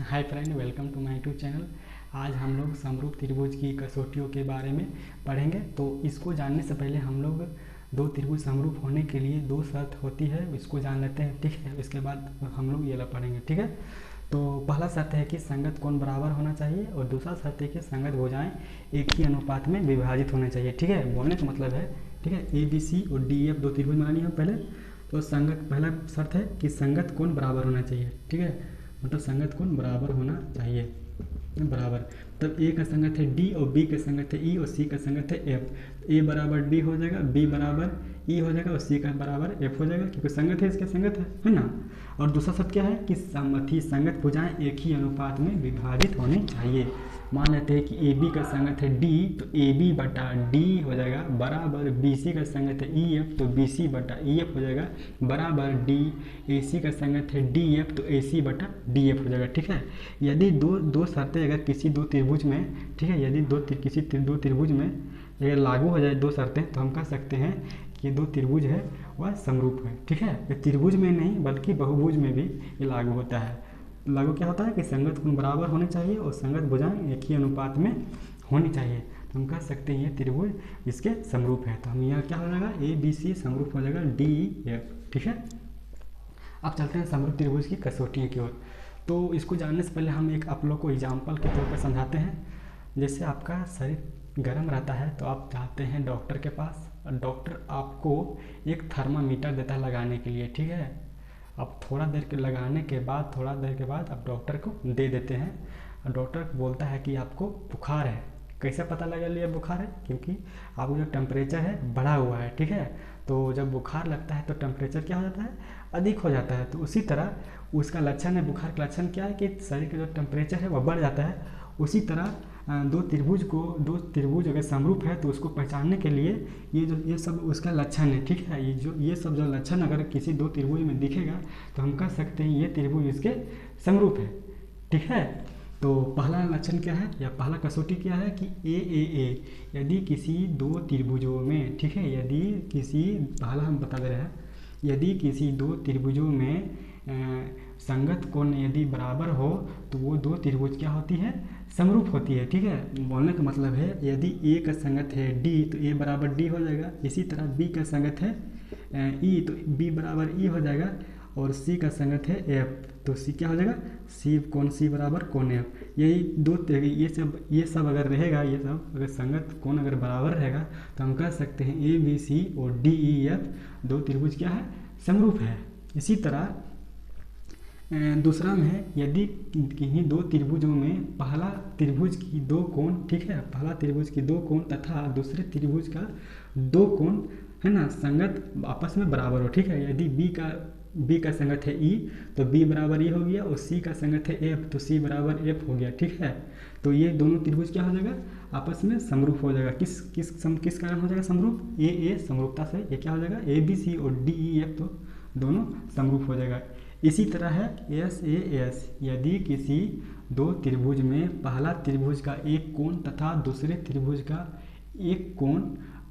Hi friend, welcome to my YouTube channel. आज हम लोग समरूप त्रिभुज की कसौटियों के बारे में पढ़ेंगे। तो इसको जानने से पहले हम लोग दो त्रिभुज समरूप होने के लिए दो शर्त होती है, इसको जान लेते हैं, ठीक है। इसके बाद हम लोग ये वाला पढ़ेंगे, ठीक है। तो पहला शर्त है कि संगत कोण बराबर होना चाहिए और दूसरा शर्त है कि संगत भुजाएं एक ही अनुपात में विभाजित होने चाहिए, ठीक है। बोलने का मतलब है, ठीक है, ए बी सी और डी एफ दो त्रिभुज बनानी है पहले। तो संगत पहला शर्त है कि संगत कोण बराबर होना चाहिए, ठीक है। मतलब संगत कोण बराबर होना चाहिए, बराबर। तब ए का संगत है डी और बी का संगत है ई और सी का संगत है एफ। ए बराबर डी हो जाएगा, बी बराबर ई हो जाएगा और सी का बराबर एफ हो जाएगा, क्योंकि संगत है, इसके संगत है ना। और दूसरा शब्द क्या है कि समथी संगत भुजाएं एक ही अनुपात में विभाजित होनी चाहिए। मान लेते हैं कि ए बी का संगत है डी, तो ए बी बटा डी हो जाएगा बराबर बी सी का संगत है ई एफ, तो बी सी बटा ई एफ हो जाएगा बराबर डी। ए सी का संगत है डी एफ, तो ए सी बटा डी एफ हो जाएगा, ठीक है। यदि दो शर्तें अगर किसी दो त्रिभुज में, ठीक है, यदि किसी दो त्रिभुज में अगर लागू हो जाए दो शर्तें, तो हम कह सकते हैं कि ये दो त्रिभुज है वह समरूप है, ठीक है। ये त्रिभुज में नहीं बल्कि बहुभुज में भी ये लागू होता है। लागू क्या होता है कि संगत कोण बराबर होने चाहिए और संगत भुजाएं एक ही अनुपात में होनी चाहिए। तो हम कह सकते हैं ये त्रिभुज इसके समरूप है। तो हम यहाँ क्या हो जाएगा, ए बी सी समरूप हो जाएगा डी एफ, ठीक है। अब चलते हैं समरूप त्रिभुज की कसौटियों की ओर। तो इसको जानने से पहले हम एक आप लोग को एग्जाम्पल के तौर पर समझाते हैं। जैसे आपका शरीर गर्म रहता है तो आप जाते हैं डॉक्टर के पास, और डॉक्टर आपको एक थर्मामीटर देता है लगाने के लिए, ठीक है। अब थोड़ा देर के लगाने के बाद आप डॉक्टर को दे देते हैं, और डॉक्टर बोलता है कि आपको बुखार है। कैसे पता लगा लिया बुखार है, क्योंकि आपको जो टेम्परेचर है बढ़ा हुआ है, ठीक है। तो जब बुखार लगता है तो टेम्परेचर क्या हो जाता है, अधिक हो जाता है। तो उसी तरह उसका लक्षण है, बुखार का लक्षण क्या है कि शरीर का जो टेम्परेचर है वह बढ़ जाता है। उसी तरह दो त्रिभुज अगर समरूप है तो उसको पहचानने के लिए ये सब उसका लक्षण है, ठीक है। ये सब जो लक्षण अगर किसी दो त्रिभुज में दिखेगा तो हम कह सकते हैं ये त्रिभुज इसके समरूप है, ठीक है। तो पहला लक्षण क्या है या पहला कसौटी क्या है कि ए यदि किसी दो त्रिभुजों में, ठीक है, पहला हम बता दे रहे हैं, यदि किसी दो त्रिभुजों में संगत कोण यदि बराबर हो तो वो दो त्रिभुज क्या होती है, समरूप होती है, ठीक है। बोलने का मतलब है यदि ए का संगत है डी तो ए बराबर डी हो जाएगा। इसी तरह बी का संगत है ई तो बी बराबर ई हो जाएगा, और सी का संगत है एफ तो सी क्या हो जाएगा, सी कोण सी बराबर कोण एफ। यही दो ये सब अगर रहेगा, ये सब अगर संगत कोण अगर बराबर रहेगा तो हम कह सकते हैं ए बी सी और डी ई एफ दो त्रिभुज क्या है, समरूप है। इसी तरह दूसरा में है यदि किन्हीं दो त्रिभुजों में पहला त्रिभुज की दो कोण, ठीक है, पहला त्रिभुज की दो कोण तथा दूसरे त्रिभुज का दो कोण है ना संगत आपस में बराबर हो, ठीक है। यदि बी का संगत है ई तो बी बराबर ई हो गया, और सी का संगत है एफ तो सी बराबर एफ हो गया, ठीक है। तो ये दोनों त्रिभुज क्या हो जाएगा, आपस में समरूप हो जाएगा। किस कारण हो जाएगा समरूप, ए समरूपता से ये क्या हो जाएगा, ए बी सी और डी ई एफ तो दोनों समरूप हो जाएगा। इसी तरह है एस यदि किसी दो त्रिभुज में पहला त्रिभुज का एक कोण तथा दूसरे त्रिभुज का एक कोण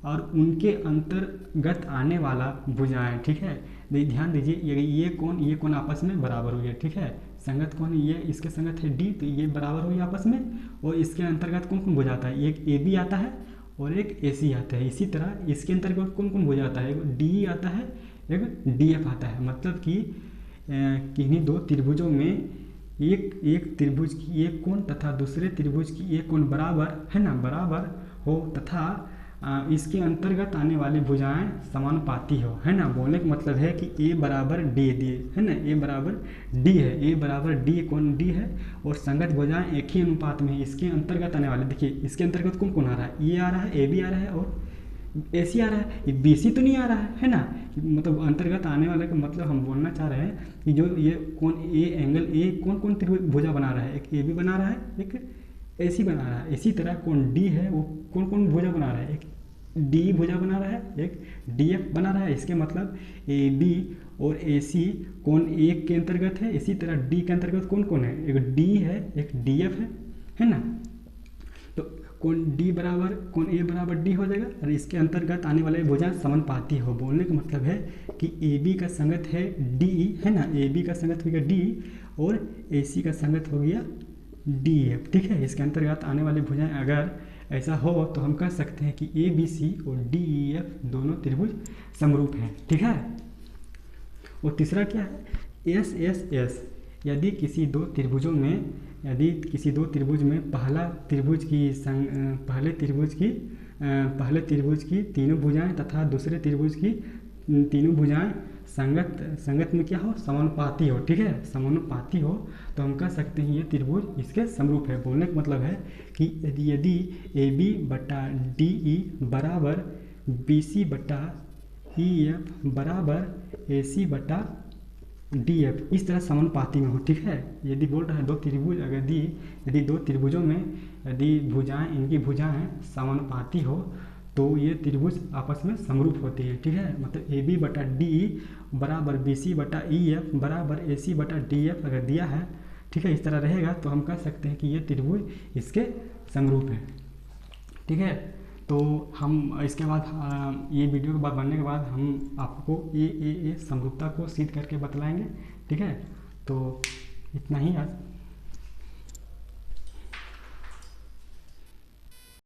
और उनके अंतर्गत आने वाला भुजाएं, ठीक है। ध्यान दीजिए ये कोण आपस में बराबर हो गया, ठीक है। संगत कोण ये इसके संगत है डी तो ये बराबर हो गया आपस में, और इसके अंतर्गत कौन भुजा आता है, एक ए बी आता है और एक ए सी आता है। इसी तरह इसके अंतर्गत कौन भुजा आता है, एक डी आता है एक डी एफ आता है। मतलब कि किन्हीं दो त्रिभुजों में एक त्रिभुज की एक कोण तथा दूसरे त्रिभुज की एक कोण बराबर है ना, बराबर हो तथा इसके अंतर्गत आने वाली भुजाएं समानुपाती हो, है ना। बोलने का मतलब है कि ए बराबर डी है ना, ए बराबर डी है, ए बराबर डी कोण डी है और संगत भुजाएं एक ही अनुपात में है। इसके अंतर्गत आने वाले, देखिए इसके अंतर्गत कौन आ रहा है, ए आ रहा है, ए बी आ रहा है और ए सी आ रहा है, ये बी सी तो नहीं आ रहा है ना। मतलब अंतर्गत आने वाले का मतलब हम बोलना चाह रहे हैं कि जो ये कौन ए एंगल ए कौन त्रिभुजा बना रहा है, एक ए बी बना रहा है, एक ए सी बना रहा है। इसी तरह कौन डी है वो कौन भुजा बना रहा है, एक डी भुजा बना रहा है, एक डी एफ बना रहा है। इसके मतलब ए बी और ए सी कौन एक के अंतर्गत है। इसी तरह डी के अंतर्गत कौन है, एक डी है एक डी एफ है ना। तो कोण डी बराबर कोण ए बराबर डी हो जाएगा और इसके अंतर्गत आने वाले भुजा समानुपाती हो। बोलने का मतलब है कि ए बी का संगत है डी है ना, ए बी का संगत हो गया डी और ए सी का संगत हो गया डी एफ। ठीक है, इसके अंतर्गत आने वाले भुजाएं अगर ऐसा हो तो हम कह सकते हैं कि ए बी सी और डी ई एफ दोनों त्रिभुज समरूप हैं। ठीक है, और तीसरा क्या है, एस एस एस। यदि किसी दो त्रिभुज में पहले त्रिभुज की तीनों भुजाएं तथा दूसरे त्रिभुज की तीनों भुजाएं संगत में क्या हो, समानुपाती हो। ठीक है, समानुपाती हो तो हम कह सकते हैं ये त्रिभुज इसके समरूप है। बोलने का मतलब है कि यदि ए बी बटा डी ई बराबर बी सी बटा ई एफ बराबर ए सी बटा डी एफ इस तरह समानुपाती में हो। ठीक है, यदि बोल रहा है दो त्रिभुज यदि दो त्रिभुजों में यदि इनकी भुजाएं समानुपाती हो तो ये त्रिभुज आपस में समरूप होती है। ठीक है, मतलब ए बी बटा डी ई बराबर बी सी बटा ई एफ बराबर ए सी बटा डी एफ अगर दिया है, ठीक है, इस तरह रहेगा तो हम कह सकते हैं कि ये त्रिभुज इसके समरूप है। ठीक है, तो हम इसके बाद ये वीडियो के बाद बनने के बाद हम आपको ए समरूपता को सिद्ध करके बतलाएंगे। ठीक है, तो इतना ही आज।